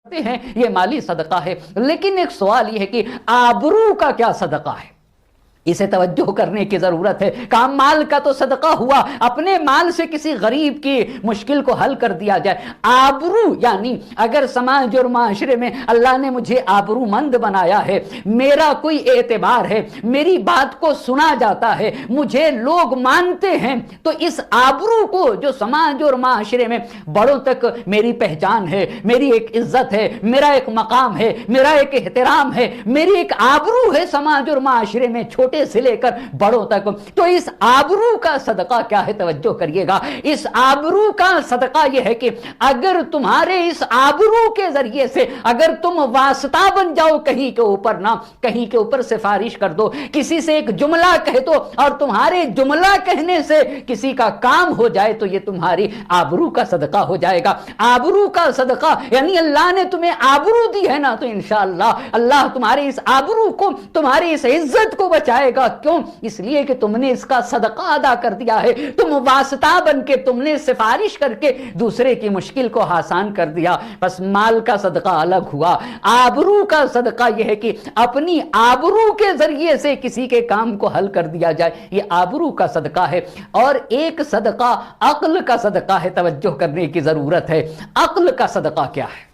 ہیں یہ مالی صدقہ ہے، لیکن ایک سوال یہ ہے کہ آبرو کا کیا صدقہ ہے؟ اسے توجہ کرنے کی ضرورت ہے۔ کام مال کا تو صدقہ ہوا، اپنے مال سے کسی غریب کی مشکل کو حل کر دیا جائے۔ آبرو یعنی اگر سماج اور معاشرے میں اللہ نے مجھے آبرو مند بنایا ہے، میرا کوئی اعتبار ہے، میری بات کو سنا جاتا ہے، مجھے لوگ مانتے ہیں، تو اس آبرو کو جو سماج اور معاشرے میں بڑوں تک میری پہچان ہے، میری ایک عزت ہے، میرا ایک مقام ہے، میرا ایک احترام ہے، میری ایک آبرو ہے سماج اور معاشرے میں، چھوٹے سے لے کر بڑوں تک، تو اس آبرو کا صدقہ کیا ہے؟ توجہ کریے گا، اس آبرو کا صدقہ یہ ہے کہ اگر تمہارے اس آبرو کے ذریعے سے اگر تم واسطہ بن جاؤ کہیں کے اوپر، نہ کہیں کے اوپر سفارش کر دو، کسی سے ایک جملہ کہہ دو اور تمہارے جملہ کہنے سے کسی کا کام ہو جائے، تو یہ تمہاری آبرو کا صدقہ ہو جائے گا۔ آبرو کا صدقہ یعنی اللہ نے تمہیں آبرو دی ہے نا، تو انشاءاللہ اللہ تمہارے اس آبرو کو، تمہاری اس عزت کو بچائے گا۔ کیوں؟ اس لیے کہ تم نے اس کا صدقہ ادا کر دیا ہے، تم واسطہ بن کے، تم نے سفارش کر کے دوسرے کی مشکل کو آسان کر دیا۔ بس مال کا صدقہ الگ ہوا، آبرو کا صدقہ یہ ہے کہ اپنی آبرو کے ذریعے سے کسی کے کام کو حل کر دیا جائے، یہ آبرو کا صدقہ ہے۔ اور ایک صدقہ عقل کا صدقہ ہے، توجہ کرنے کی ضرورت ہے۔ عقل کا صدقہ کیا ہے؟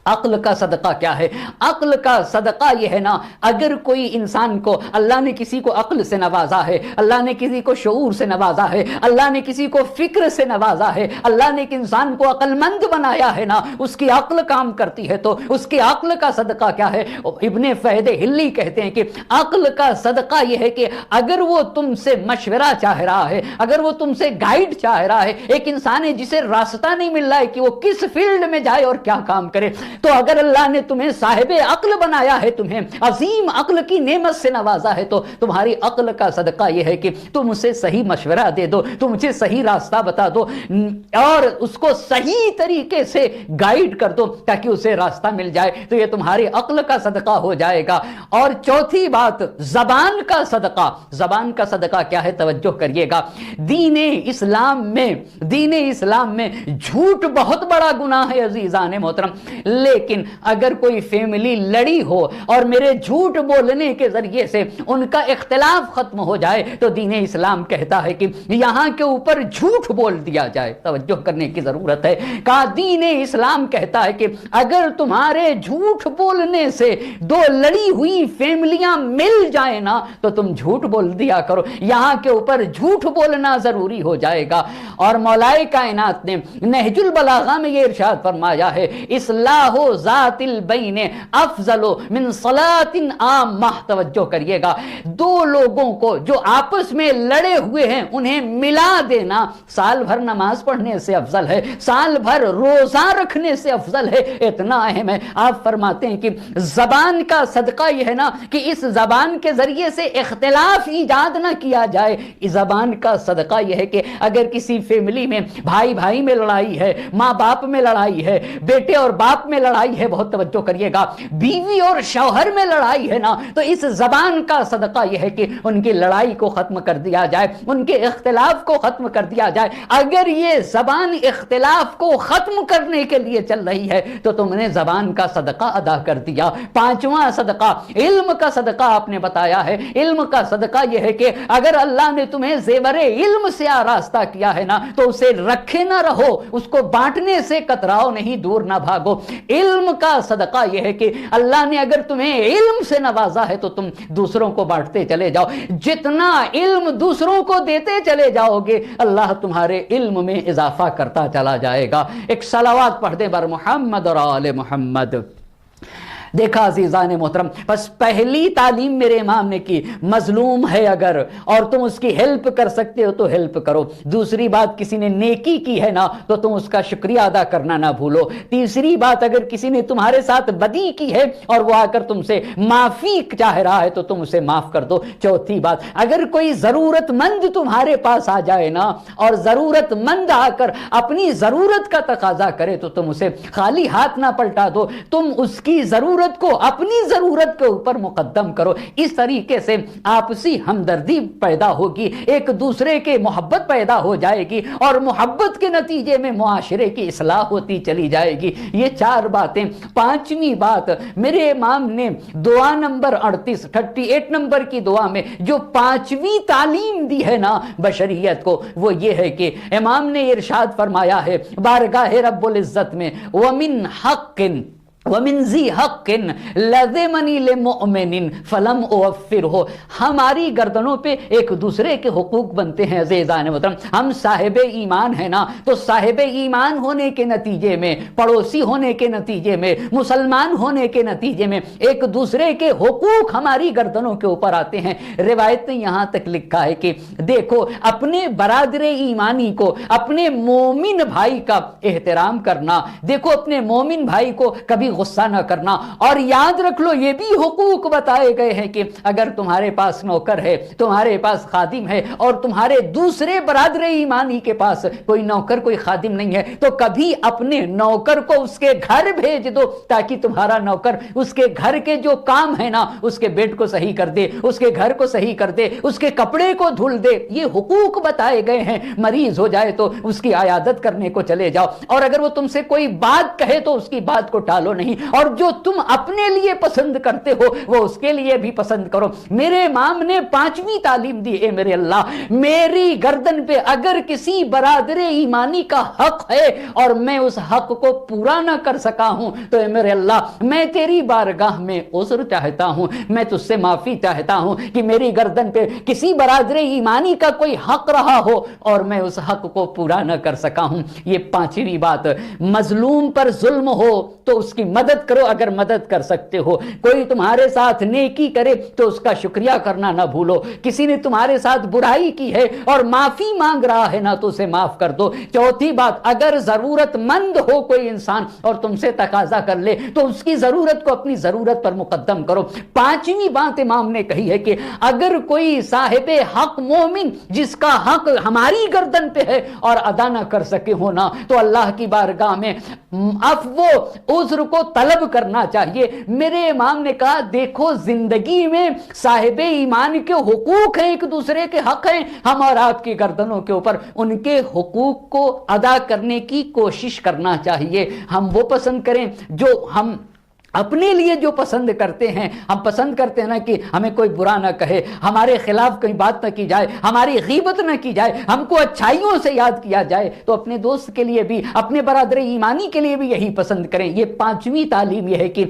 عقل کا صدقہ کیا ہے؟ عقل کا صدقہ یہ ہے نا، اگر کوئی انسان کو اللہ نے کسی کو عقل سے نوازا ہے، اللہ نے کسی کو شعور سے نوازا ہے، اللہ نے کسی کو فکر سے نوازا ہے، اللہ نے ایک انسان کو عقل مند بنایا ہے نا، اس کی عقل کام کرتی ہے، تو اس کی عقل کا صدقہ کیا ہے؟ ابن فہد ہلی کہتے ہیں کہ عقل کا صدقہ یہ ہے کہ اگر وہ تم سے مشورہ چاہ رہا ہے، اگر وہ تم سے گائیڈ چاہ رہا ہے، ایک انسان ہے جسے راستہ نہیں مل رہا ہے کہ وہ کس فیلڈ میں جائے اور کیا کام کرے، تو اگر اللہ نے تمہیں صاحب عقل بنایا ہے، تمہیں عظیم عقل کی نعمت سے نوازا ہے، تو تمہاری عقل کا صدقہ یہ ہے کہ تم اسے صحیح مشورہ دے دو، تم اسے صحیح راستہ بتا دو اور اس کو صحیح طریقے سے گائیڈ کر دو تاکہ اسے راستہ مل جائے، تو یہ تمہاری عقل کا صدقہ ہو جائے گا۔ اور چوتھی بات، زبان کا صدقہ۔ زبان کا صدقہ کیا ہے؟ توجہ کریے گا، دین اسلام میں جھوٹ بہت بڑا گناہ ہے عزیزان محترم، لیکن اگر کوئی فیملی لڑی ہو اور میرے جھوٹ بولنے کے ذریعے سے ان کا اختلاف ختم ہو جائے، تو دین اسلام کہتا ہے کہ یہاں کے اوپر جھوٹ بول دیا جائے۔ توجہ کرنے کی ضرورت ہے، کہا دین اسلام کہتا ہے کہ اگر تمہارے جھوٹ بولنے سے دو لڑی ہوئی فیملیاں مل جائیں نا، تو تم جھوٹ بول دیا کرو، یہاں کے اوپر جھوٹ بولنا ضروری ہو جائے گا۔ اور مولا کائنات نے نہج البلاغہ میں یہ ارشاد فرمایا ہے، اصلاح ذات البین افضل من صلاۃ عامہ۔ توجہ کریے گا، دو لوگوں کو جو آپس میں لڑے ہوئے ہیں انہیں ملا دینا سال بھر نماز پڑھنے سے افضل ہے، سال بھر روزہ رکھنے سے افضل ہے، اتنا اہم ہے۔ آپ فرماتے ہیں کہ زبان کا صدقہ یہ ہے نا کہ اس زبان کے ذریعے سے اختلاف ایجاد نہ کیا جائے۔ اس زبان کا صدقہ یہ ہے کہ اگر کسی فیملی میں بھائی بھائی میں لڑائی ہے، ماں باپ میں لڑائی ہے، بیٹے اور باپ میں لڑائی ہے، بہت توجہ کریے گا، بیوی اور شوہر میں لڑائی ہے نا، تو اس زبان کا صدقہ یہ ہے کہ ان کی لڑائی کو ختم کر دیا جائے، ان کے اختلاف کو ختم کر دیا جائے۔ اگر یہ زبان اختلاف کو ختم کرنے کے لیے چل رہی ہے تو تم نے زبان کا صدقہ ادا کر دیا۔ پانچواں صدقہ علم کا صدقہ آپ نے بتایا ہے۔ علم کا صدقہ یہ ہے کہ اگر اللہ نے تمہیں زیور علم سے آراستہ کیا ہے نا، تو اسے رکھے نہ رہو، اس کو بانٹنے سے کتراؤ نہیں، دور نہ بھاگو۔ علم کا صدقہ یہ ہے کہ اللہ نے اگر تمہیں علم سے نوازا ہے تو تم دوسروں کو بانٹتے چلے جاؤ، جتنا علم دوسروں کو دیتے چلے جاؤ گے اللہ تمہارے علم میں اضافہ کرتا چلا جائے گا۔ ایک صلوات پڑھ دیں بر محمد اور آل محمد۔ دیکھا عزیزان محترم، بس پہلی تعلیم میرے امام نے کی، مظلوم ہے اگر اور تم اس کی ہیلپ کر سکتے ہو تو ہیلپ کرو۔ دوسری بات، کسی نے نیکی کی ہے نا تو تم اس کا شکریہ ادا کرنا نہ بھولو۔ تیسری بات، اگر کسی نے تمہارے ساتھ بدی کی ہے اور وہ آ کر تم سے معافی چاہ رہا ہے تو تم اسے معاف کر دو۔ چوتھی بات، اگر کوئی ضرورت مند تمہارے پاس آ جائے نا اور ضرورت مند آ کر اپنی ضرورت کا تقاضا کرے تو تم اسے خالی ہاتھ نہ پلٹا دو، تم اس کی ضرورت ضرورت کو اپنی ضرورت کے اوپر مقدم کرو. اس طریقے سے آپسی ہمدردی پیدا ہوگی, ایک دوسرے کے محبت پیدا ہو جائے گی, اور محبت کے نتیجے میں معاشرے کی اصلاح ہوتی چلی جائے گی. یہ 4 باتیں. 5ویں بات, میرے امام نے دعا نمبر 38 نمبر کی دعا میں جو 5ویں تعلیم دی ہے نا بشریت کو, وہ یہ ہے کہ امام نے ارشاد فرمایا ہے بارگاہ رب العزت میں, وَمِنْ حَقٍ وَمِنْ ذِي حَقٍ لَذِمَنِي لِمُؤْمِنٍ فَلَمْ أُوَفِّرْهُ. ہماری گردنوں پہ ایک دوسرے کے حقوق بنتے ہیں عزیزان محترم. ہم صاحب ایمان ہیں نا, تو صاحب ایمان ہونے کے نتیجے میں, پڑوسی ہونے کے نتیجے میں, مسلمان ہونے کے نتیجے میں ایک دوسرے کے حقوق ہماری گردنوں کے اوپر آتے ہیں. روایت نے یہاں تک لکھا ہے کہ دیکھو, اپنے برادر ایمانی کو, اپنے مومن بھائی کا احترام کرنا, دیکھو اپنے مومن بھائی کو کبھی غصہ نہ کرنا. اور یاد رکھ لو یہ بھی حقوق بتائے گئے ہیں کہ اگر تمہارے پاس نوکر ہے, تمہارے پاس خادم ہے, اور تمہارے دوسرے برادر ایمانی کے پاس کوئی نوکر کوئی خادم نہیں ہے, تو کبھی اپنے نوکر کو اس کے گھر بھیج دو تاکہ تمہارا نوکر اس کے گھر کے جو کام ہے نا, اس کے بیڈ کو صحیح کر دے, اس کے گھر کو صحیح کر دے, اس کے کپڑے کو دھل دے. یہ حقوق بتائے گئے ہیں. مریض ہو جائے تو اس کی عیادت کرنے کو چلے جاؤ, اور اگر وہ تم سے کوئی بات کہے تو اس کی بات کو ٹالو نہیں, اور جو تم اپنے لیے پسند کرتے ہو وہ اس کے لیے بھی پسند کرو. میرے امام نے 5ویں تعلیم دی, اے میرے اللہ, میری گردن پہ اگر کسی برادر ایمانی کا حق ہے اور میں اس حق کو پورا نہ کر سکا ہوں, تو اے میرے اللہ میں تیری بارگاہ میں عذر چاہتا ہوں, میں تجھ سے معافی چاہتا ہوں کہ میری گردن پہ کسی برادر ایمانی کا کوئی حق رہا ہو اور میں اس حق کو پورا نہ کر سکا ہوں. یہ 5ویں بات. مظلوم پر ظلم ہو تو اس کی مدد کرو اگر مدد کر سکتے ہو. کوئی تمہارے ساتھ نیکی کرے تو اس کا شکریہ کرنا نہ بھولو. کسی نے تمہارے ساتھ برائی کی ہے اور معافی مانگ رہا ہے نا, تو اسے معاف کر دو. 4تھی بات, اگر ضرورت مند ہو کوئی انسان اور تم سے تقاضا کر لے تو اس کی ضرورت کو اپنی ضرورت پر مقدم کرو. 5ویں بات امام نے کہی ہے کہ اگر کوئی صاحب حق مومن جس کا حق ہماری گردن پہ ہے اور ادا نہ کر سکے ہونا, تو اللہ کی بارگاہ میں عفو عذر کو طلب کرنا چاہیے. میرے امام نے کہا دیکھو زندگی میں صاحب ایمان کے حقوق ہیں, ایک دوسرے کے حق ہیں, ہم اور آپ کی گردنوں کے اوپر ان کے حقوق کو ادا کرنے کی کوشش کرنا چاہیے. ہم وہ پسند کریں جو ہم اپنے لیے جو پسند کرتے ہیں. ہم پسند کرتے ہیں نا کہ ہمیں کوئی برا نہ کہے, ہمارے خلاف کوئی بات نہ کی جائے, ہماری غیبت نہ کی جائے, ہم کو اچھائیوں سے یاد کیا جائے. تو اپنے دوست کے لیے بھی, اپنے برادر ایمانی کے لیے بھی یہی پسند کریں. یہ 5ویں تعلیم یہ ہے کہ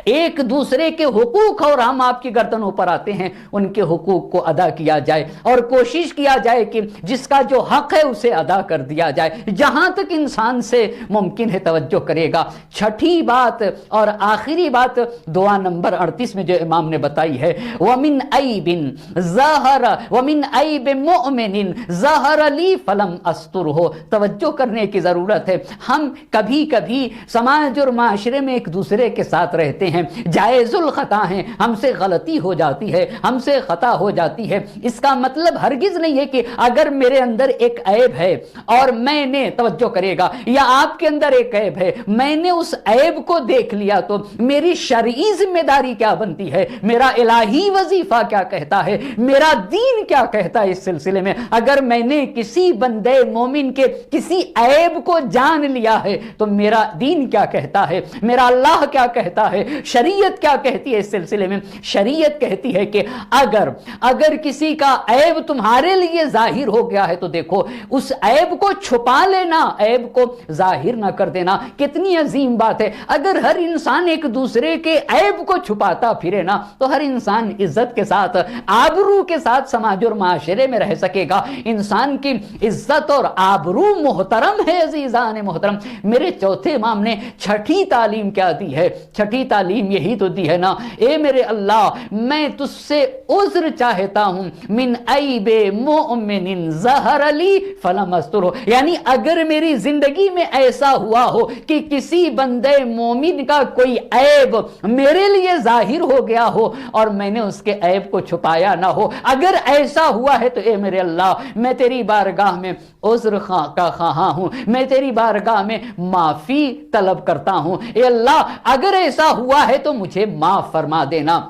ایک دوسرے کے حقوق اور ہم آپ کی گردنوں پر آتے ہیں, ان کے حقوق کو ادا کیا جائے اور کوشش کیا جائے کہ جس کا جو حق ہے اسے ادا کر دیا جائے جہاں تک انسان سے ممکن ہے توجہ کرے گا. 6ٹھی بات اور آخری بات دعا نمبر 38 میں جو امام نے بتائی ہے, وَمِنْ عَيْبٍ ظَاهَرَ وَمِنْ عَيْبٍ مُؤْمِنٍ ظَاهَرَ لِي فَلَمْ أَسْتُرْهُ. توجہ کرنے کی ضرورت ہے. ہم کبھی کبھی سماج اور معاشرے میں ایک دوسرے کے ساتھ رہتے ہیں, جائز الخطا ہیں, ہم سے غلطی ہو جاتی ہے, ہم سے خطا ہو جاتی ہے. اس کا مطلب ہرگز نہیں ہے کہ اگر میرے اندر ایک عیب ہے اور میں نے, توجہ کرے گا, یا آپ کے اندر ایک عیب ہے, میں نے اس عیب کو دیکھ لیا تو میری شرعی ذمہ داری کیا بنتی ہے, میرا الہی وظیفہ کیا کہتا ہے, میرا دین کیا کہتا ہے اس سلسلے میں. اگر میں نے کسی بندے مومن کے کسی عیب کو جان لیا ہے تو میرا دین کیا کہتا ہے, میرا اللہ کیا کہتا ہے, شریعت کیا کہتی ہے اس سلسلے میں. شریعت کہتی ہے کہ اگر کسی کا عیب تمہارے لیے ظاہر ہو گیا ہے تو دیکھو اس عیب کو چھپا لینا, عیب کو ظاہر نہ کر دینا. کتنی عظیم بات ہے. اگر ہر انسان ایک دوسرے کے عیب کو چھپاتا پھرے نا تو ہر انسان عزت کے ساتھ, آبرو کے ساتھ سماج اور معاشرے میں رہ سکے گا. انسان کی عزت اور آبرو محترم ہے عزیزان محترم. میرے 4تھے امام نے 6ٹھی تعلیم کیا دی ہے, 6ٹھی تعلیم یہی تو دی ہے نا, اے میرے اللہ میں تجھ سے عذر چاہتا ہوں, من عیب مؤمن ظہر لی فلم استرہ. یعنی اگر میری زندگی میں ایسا ہوا ہو کہ کسی بندے مومن کا کوئی کوئی عیب میرے لیے ظاہر ہو گیا ہو اور میں نے اس کے عیب کو چھپایا نہ ہو. اگر ایسا ہوا ہے تو اے میرے اللہ میں تیری بارگاہ میں عذر کا خواہاں ہوں, میں تیری بارگاہ میں معافی طلب کرتا ہوں. اے اللہ اگر ایسا ہوا ہے تو مجھے معاف فرما دینا.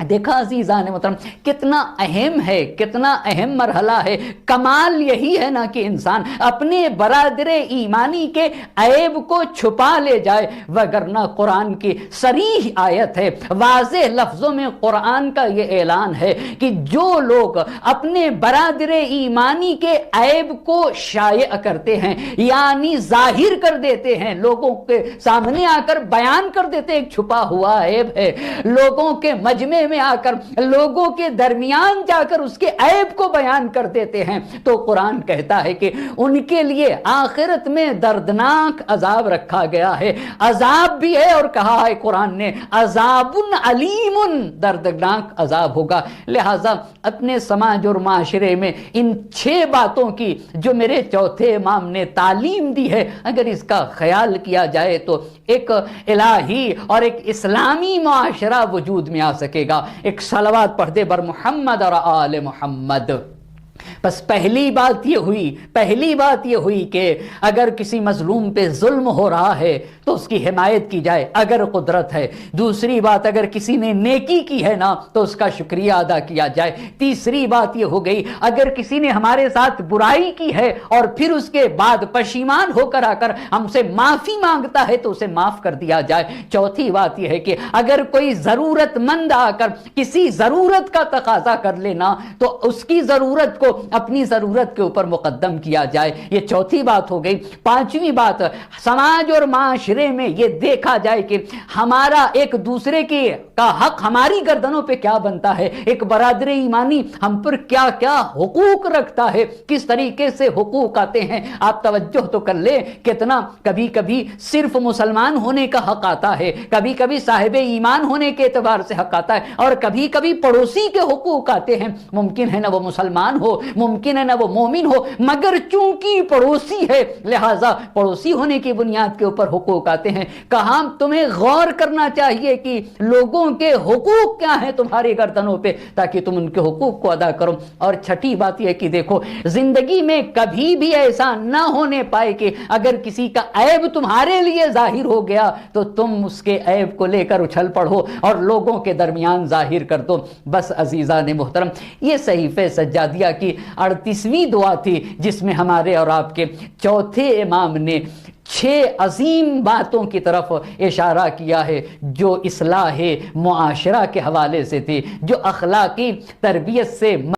دیکھا عزیزان محترم کتنا اہم ہے, کتنا اہم مرحلہ ہے. کمال یہی ہے نا کہ انسان اپنے برادر ایمانی کے عیب کو چھپا لے جائے, وگرنہ قرآن کی صریح آیت ہے, واضح لفظوں میں قرآن کا یہ اعلان ہے کہ جو لوگ اپنے برادر ایمانی کے عیب کو شائع کرتے ہیں, یعنی ظاہر کر دیتے ہیں, لوگوں کے سامنے آ کر بیان کر دیتے ہیں ایک چھپا ہوا عیب ہے, لوگوں کے مجمع میں آ کر لوگوں کے درمیان جا کر اس کے عیب کو بیان کر دیتے ہیں, تو قرآن کہتا ہے کہ ان کے لیے آخرت میں دردناک عذاب رکھا گیا ہے. عذاب بھی ہے اور کہا ہے قرآن نے عذاب علیم, دردناک عذاب ہوگا. لہذا اپنے سماج اور معاشرے میں ان 6 باتوں کی جو میرے چوتھے امام نے تعلیم دی ہے, اگر اس کا خیال کیا جائے تو ایک الہی اور ایک اسلامی معاشرہ وجود میں آ سکے گا. ایک صلوات پڑھ دے بر محمد اور آل محمد. بس پہلی بات یہ ہوئی کہ اگر کسی مظلوم پہ ظلم ہو رہا ہے تو اس کی حمایت کی جائے اگر قدرت ہے. دوسری بات اگر کسی نے نیکی کی ہے نا تو اس کا شکریہ ادا کیا جائے. تیسری بات یہ ہو گئی اگر کسی نے ہمارے ساتھ برائی کی ہے اور پھر اس کے بعد پشیمان ہو کر آ کر ہم سے معافی مانگتا ہے تو اسے معاف کر دیا جائے. چوتھی بات یہ ہے کہ اگر کوئی ضرورت مند آ کر کسی ضرورت کا تقاضا کر لینا تو اس کی ضرورت کو اپنی ضرورت کے اوپر مقدم کیا جائے. یہ چوتھی بات ہو گئی. پانچویں بات, سماج اور معاشرے میں یہ دیکھا جائے کہ ہمارا ایک دوسرے کا حق ہماری گردنوں پہ کیا بنتا ہے, ایک برادر ایمانی ہم پر کیا کیا حقوق رکھتا ہے, کس طریقے سے حقوق آتے ہیں. آپ توجہ تو کر لیں کتنا کبھی کبھی صرف مسلمان ہونے کا حق آتا ہے, کبھی کبھی صاحب ایمان ہونے کے اعتبار سے حق آتا ہے, اور کبھی کبھی پڑوسی کے حقوق آتے ہیں. ممکن ہے نہ وہ مسلمان ہو, ممکن ہے نہ وہ مومن ہو, مگر چونکہ پڑوسی ہے لہذا پڑوسی ہونے کی بنیاد کے اوپر حقوق آتے ہیں. کہاں تمہیں غور کرنا چاہیے کہ لوگوں کے حقوق کیا ہیں تمہاری گردنوں پہ تاکہ تم ان کے حقوق کو ادا کرو. اور چھٹی بات یہ کہ دیکھو زندگی میں کبھی بھی ایسا نہ ہونے پائے کہ اگر کسی کا عیب تمہارے لیے ظاہر ہو گیا تو تم اس کے عیب کو لے کر اچھل پڑو اور لوگوں کے درمیان ظاہر کر دو. بس عزیزان محترم یہ صحیفہ سجادیہ کی 38ویں دعا تھی جس میں ہمارے اور آپ کے چوتھے امام نے 6 عظیم باتوں کی طرف اشارہ کیا ہے جو اصلاح معاشرہ کے حوالے سے تھی, جو اخلاقی تربیت سے